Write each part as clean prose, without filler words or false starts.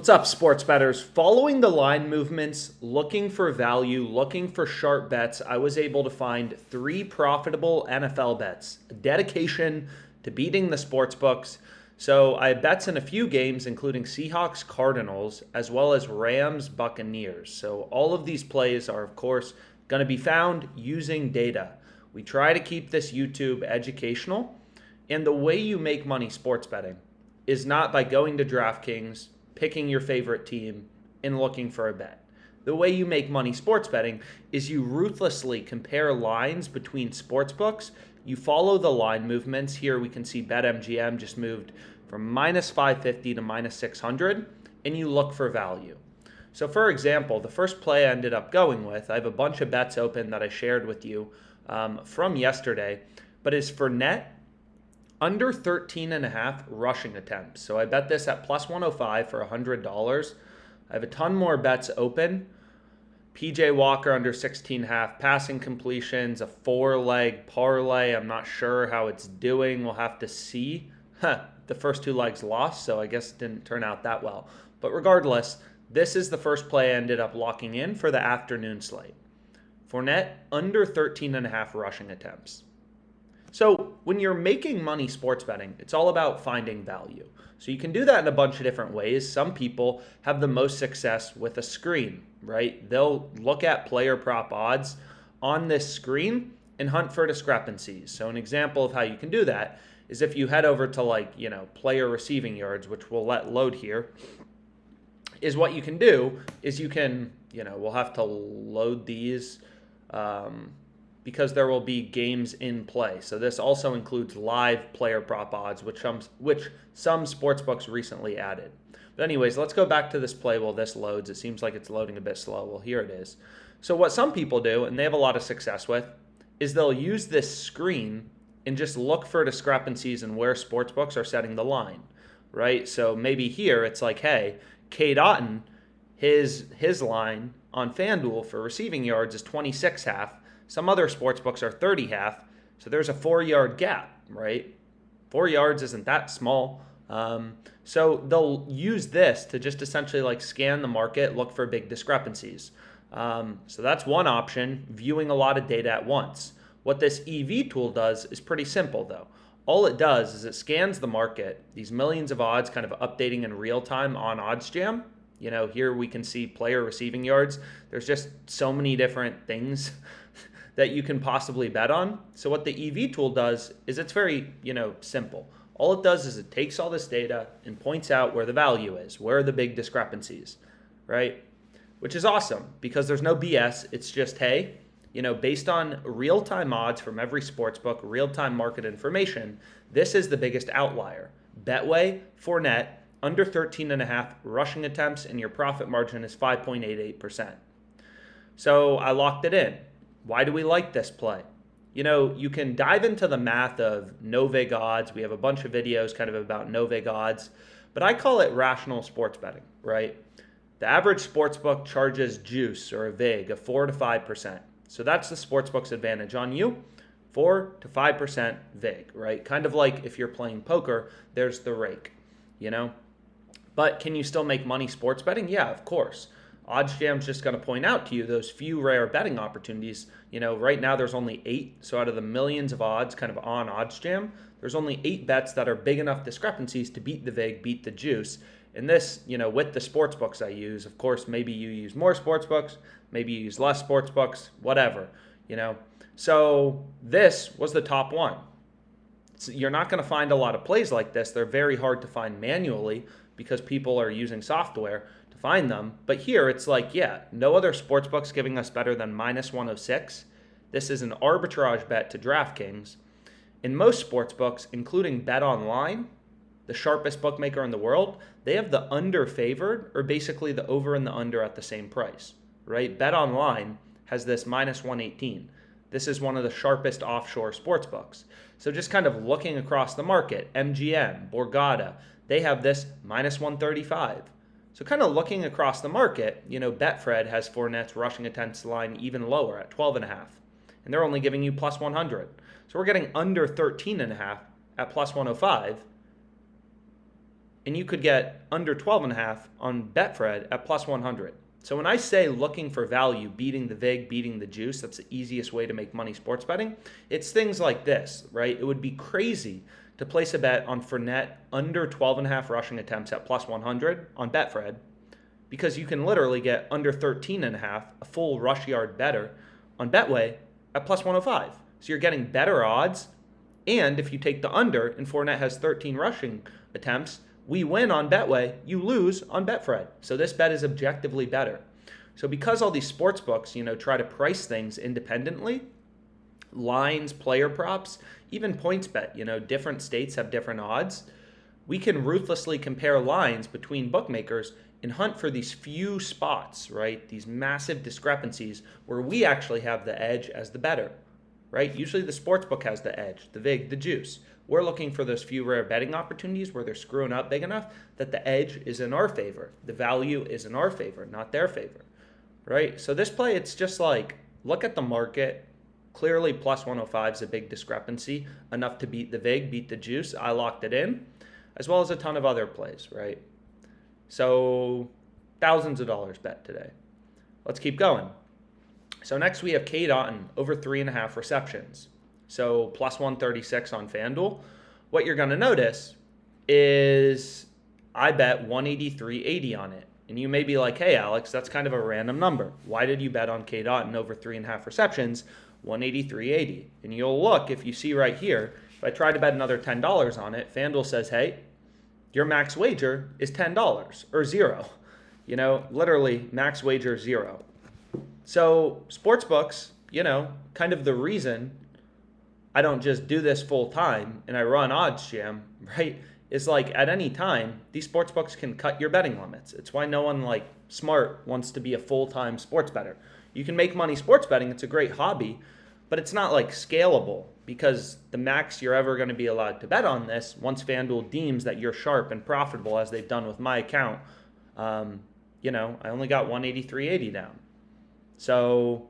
What's up, sports bettors? Following the line movements, looking for value, looking for sharp bets, I was able to find 3 profitable NFL bets, a dedication to beating the sports books. So I have bets in a few games, including Seahawks, Cardinals, as well as Rams, Buccaneers. So all of these plays are, of course, going to be found using data. We try to keep this YouTube educational, and the way you make money sports betting is not by going to DraftKings, picking your favorite team, and looking for a bet. The way you make money sports betting is you ruthlessly compare lines between sports books. You follow the line movements. Here we can see BetMGM just moved from minus 550 to minus 600, and you look for value. So for example, the first play I ended up going with, I have a bunch of bets open that I shared with you from yesterday, but is Fournette under 13.5 rushing attempts. So I bet this at plus 105 for $100. I have a ton more bets open. PJ Walker under 16.5 passing completions, a 4-leg parlay. I'm not sure how it's doing. We'll have to see. The first 2 legs lost, so I guess it didn't turn out that well. But regardless, this is the first play I ended up locking in for the afternoon slate. Fournette under 13.5 rushing attempts. So when you're making money sports betting, it's all about finding value. So you can do that in a bunch of different ways. Some people have the most success with a screen, right? They'll look at player prop odds on this screen and hunt for discrepancies. So an example of how you can do that is if you head over to player receiving yards, which we'll let load here, is what you can do is you can, we'll have to load these because there will be games in play. So this also includes live player prop odds, which some sportsbooks recently added. But anyways, let's go back to this play while this loads. It seems like it's loading a bit slow. Well, here it is. So what some people do, and they have a lot of success with, is they'll use this screen and just look for discrepancies in where sportsbooks are setting the line, right? So maybe here it's like, hey, Cade Otton, his line on FanDuel for receiving yards is 26.5. Some other sports books are 30.5, so there's a 4-yard gap, right? 4 yards isn't that small. So they'll use this to just essentially scan the market, look for big discrepancies. So that's one option, viewing a lot of data at once. What this EV tool does is pretty simple, though. All it does is it scans the market, these millions of odds kind of updating in real time on OddsJam. Here we can see player receiving yards. There's just so many different things that you can possibly bet on. So what the EV tool does is it's very, simple. All it does is it takes all this data and points out where the value is, where are the big discrepancies, right? Which is awesome because there's no BS. It's just, hey, based on real-time odds from every sportsbook, real-time market information, this is the biggest outlier. Betway, Fournette, under 13.5 rushing attempts, and your profit margin is 5.88%. So I locked it in. Why do we like this play? You can dive into the math of no-vig odds. We have a bunch of videos kind of about no-vig odds, but I call it rational sports betting, right? The average sportsbook charges juice or a vig of 4 to 5%. So that's the sportsbook's advantage on you, 4 to 5% vig, right? Kind of like if you're playing poker, there's the rake, But can you still make money sports betting? Yeah, of course. OddsJam's just going to point out to you those few rare betting opportunities. Right now there's only 8. So out of the millions of odds kind of on OddsJam, there's only 8 bets that are big enough discrepancies to beat the vig, beat the juice. And this, with the sports books I use, of course, maybe you use more sports books, maybe you use less sports books, whatever, So this was the top one. You're not going to find a lot of plays like this. They're very hard to find manually because people are using software to find them. But here it's no other sportsbook's giving us better than minus 106. This is an arbitrage bet to DraftKings. In most sportsbooks, including BetOnline, the sharpest bookmaker in the world, they have the under favored or basically the over and the under at the same price, right? BetOnline has this minus 118. This is one of the sharpest offshore sportsbooks. So just kind of looking across the market, MGM, Borgata, they have this minus 135. So kind of looking across the market, Betfred has Fournette's rushing attempts line even lower at 12.5. And they're only giving you plus 100. So we're getting under 13.5 at plus 105. and you could get under 12.5 on Betfred at plus 100. So when I say looking for value, beating the VIG, beating the juice, that's the easiest way to make money sports betting. It's things like this, right? It would be crazy to place a bet on Fournette under 12.5 rushing attempts at plus 100 on Betfred, because you can literally get under 13.5, a full rush yard better, on Betway at plus 105. So you're getting better odds. And if you take the under and Fournette has 13 rushing attempts, we win on Betway, you lose on Betfred. So this bet is objectively better. So because all these sports books, try to price things independently, lines, player props, even points bet, different states have different odds. We can ruthlessly compare lines between bookmakers and hunt for these few spots, right? These massive discrepancies where we actually have the edge as the bettor, right? Usually the sports book has the edge, the VIG, the juice. We're looking for those few rare betting opportunities where they're screwing up big enough that the edge is in our favor. The value is in our favor, not their favor, right? So this play, it's just like, look at the market. Clearly plus 105 is a big discrepancy, enough to beat the VIG, beat the juice. I locked it in, as well as a ton of other plays, right? So thousands of dollars bet today. Let's keep going. So next we have Cade Otton, over 3.5 receptions. So plus 136 on FanDuel. What you're going to notice is I bet 183.80 on it. And you may be like, hey, Alex, that's kind of a random number. Why did you bet on Cade Otton over 3.5 receptions, 183.80? And you'll look, if you see right here, if I try to bet another $10 on it, FanDuel says, hey, your max wager is $10 or zero. Literally max wager zero. So sportsbooks, kind of the reason I don't just do this full time and I run OddsJam, right, is like at any time, these sportsbooks can cut your betting limits. It's why no one smart wants to be a full-time sports bettor. You can make money sports betting. It's a great hobby, but it's not scalable, because the max you're ever going to be allowed to bet on this, once FanDuel deems that you're sharp and profitable, as they've done with my account, I only got 183.80 down. So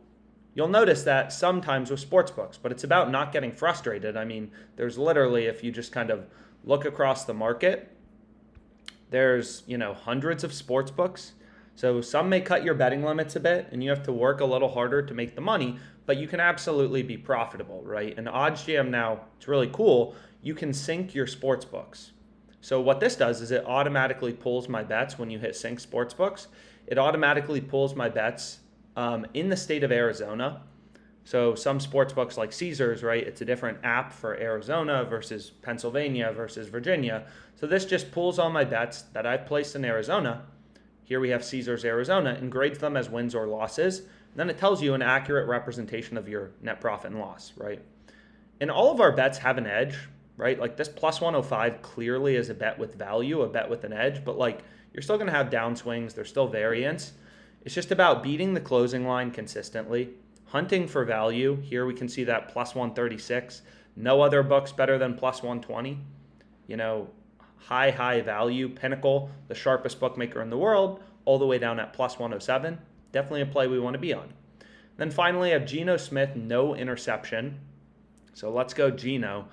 you'll notice that sometimes with sports books, but it's about not getting frustrated. I mean, there's literally, if you just kind of look across the market, there's, hundreds of sports books. So some may cut your betting limits a bit and you have to work a little harder to make the money, but you can absolutely be profitable, right? And OddsJam now, it's really cool. You can sync your sports books. So what this does is it automatically pulls my bets when you hit sync sports books. It automatically pulls my bets in the state of Arizona. So some sports books like Caesars, right? It's a different app for Arizona versus Pennsylvania versus Virginia. So this just pulls all my bets that I've placed in Arizona. Here we have Caesars Arizona, and grades them as wins or losses. And then it tells you an accurate representation of your net profit and loss, right? And all of our bets have an edge, right? Like this plus 105 clearly is a bet with value, a bet with an edge, but you're still going to have downswings. There's still variance. It's just about beating the closing line consistently, hunting for value. Here we can see that plus 136. No other book's better than plus 120. High value, Pinnacle, the sharpest bookmaker in the world, all the way down at plus 107. Definitely a play we want to be on. Then finally, I have Geno Smith, no interception. So let's go Geno.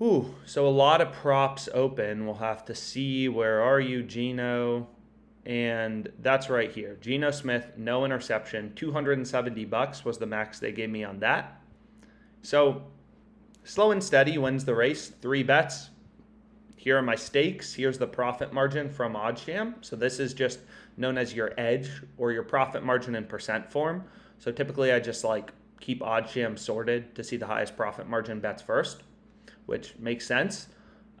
So a lot of props open. We'll have to see, where are you, Geno? And that's right here. Geno Smith, no interception. $270 was the max they gave me on that. So slow and steady wins the race. 3 bets. Here are my stakes. Here's the profit margin from OddsJam. So this is just known as your edge or your profit margin in percent form. So typically I just keep OddsJam sorted to see the highest profit margin bets first, which makes sense.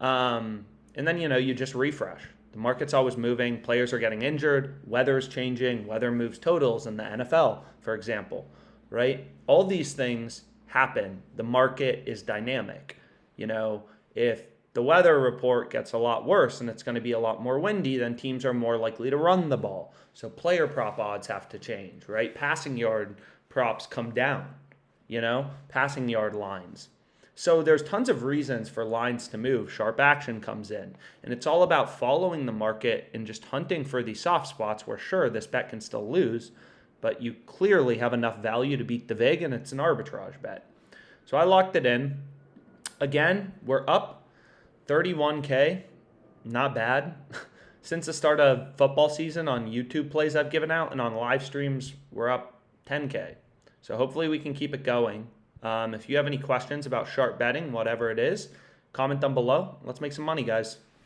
And then, you just refresh. The market's always moving. Players are getting injured. Weather's changing. Weather moves totals in the NFL, for example, right? All these things happen. The market is dynamic. If the weather report gets a lot worse and it's going to be a lot more windy, then teams are more likely to run the ball. So player prop odds have to change, right? Passing yard props come down, passing yard lines. So there's tons of reasons for lines to move. Sharp action comes in. And it's all about following the market and just hunting for these soft spots where, sure, this bet can still lose, but you clearly have enough value to beat the VIG, and it's an arbitrage bet. So I locked it in. Again, we're up 31K not bad. Since the start of football season on YouTube plays I've given out and on live streams, we're up 10K. So hopefully we can keep it going. If you have any questions about sharp betting, whatever it is, comment down below. Let's make some money, guys.